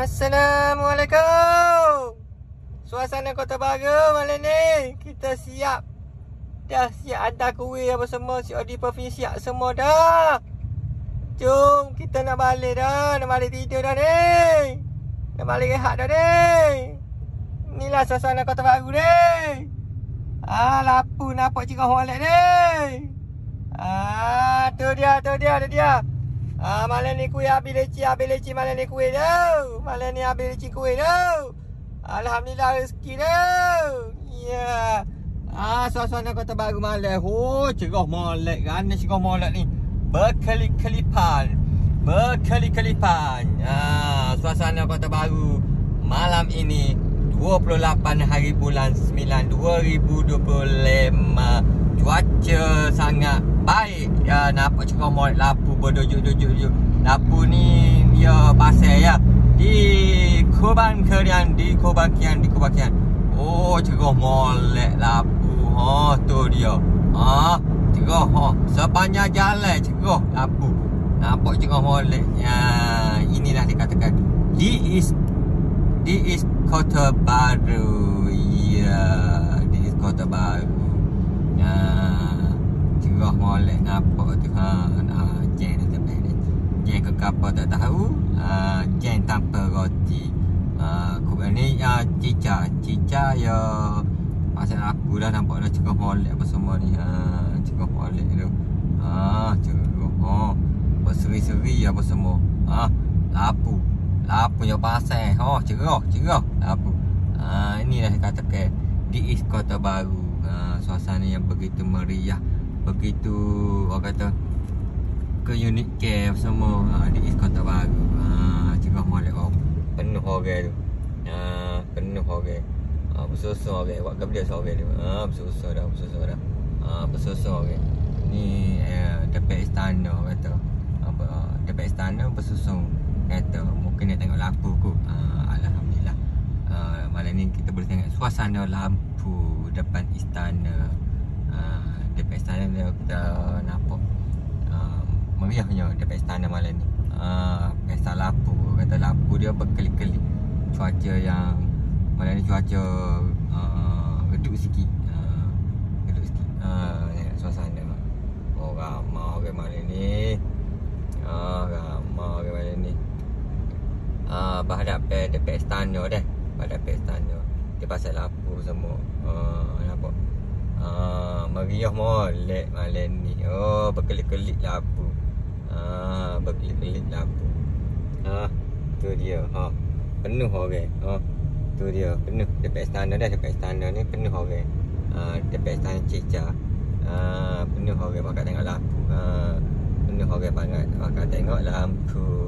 Assalamualaikum. Suasana Kota Baru malam ni. Kita siap. Dah siap hantar kuih apa semua. Si Odi Perfume siap semua dah. Jom kita nak balik dah. Nak balik tidur dah ni. Nak balik rehat dah ni. Inilah suasana Kota Baru ni. Lapu nampak cerah molek ni. Tu dia. Malam ni kuih habis leci malam ni kuih tu. Malam ni habis leci kuih tu. Alhamdulillah rezeki tu. Ya. Suasana Kota Baru malam. Cerah molek kan cerah molek ni. Berkelip-kelipan. Suasana Kota Baru malam ini 28 hari bulan 9 2025. Cuaca sangat baik. Nampak cerah molek, lapu berdujuk-dujuk. Lapu ni dia pasal ya. Di Korban Kian. Cerah molek lapu. Tu dia. Cerah. Sepanjang jalan cerah lapu. Nampak cerah molek. Inilah dikatakan di is Kota Baru. Di is Kota Baru. Cerah molek nampak tu. Jeng dah sampai ni. Jeng ke kapal tak tahu. Jeng tanpa roti. Kubur ni cica ya. Pasal aku dah nampak dah cerah molek apa semua ni. Cerah molek tu. Cerah. Berseri-seri apa semua. Lapu yang pasal. Cerah lapu. Inilah katakan di is Kota Baru. Suasana yang begitu meriah, begitu orang kata keunik care semua. Di is Kota Baru. Cerah molek penuh orang tu. Penuh orang. Bersusur orang. Buat kerja seorang tu. Bersusur dah. Bersusur orang. Ni dekat istana kata. Dekat istana bersusur kata mungkin nak tengok lampu kot. Alhamdulillah. Malam ni kita boleh tengok suasana lampu depan istana. Depan istana ni kita nampak meriahnya depan istana malam ni. Pesta lampu. Kata lampu dia berkelip-kelip. Cuaca yang malam ni cuaca redup sikit. Tengok suasana. Ramai orang malam ni. Berhadapan depan istana dah. Berhadapan istana. Dia pasal lampu semua. Nampak. Meriah molek malam ni. Berkelip-kelip lampu. Berkelip-kelip lampu. Tu dia. Penuh orang. Tu dia. Penuh depan istana dah. Depan istana ni penuh orang. Depan istana Cica. Penuh orang bakal tengok lampu. Penuh orang banget bakal tengok lampu.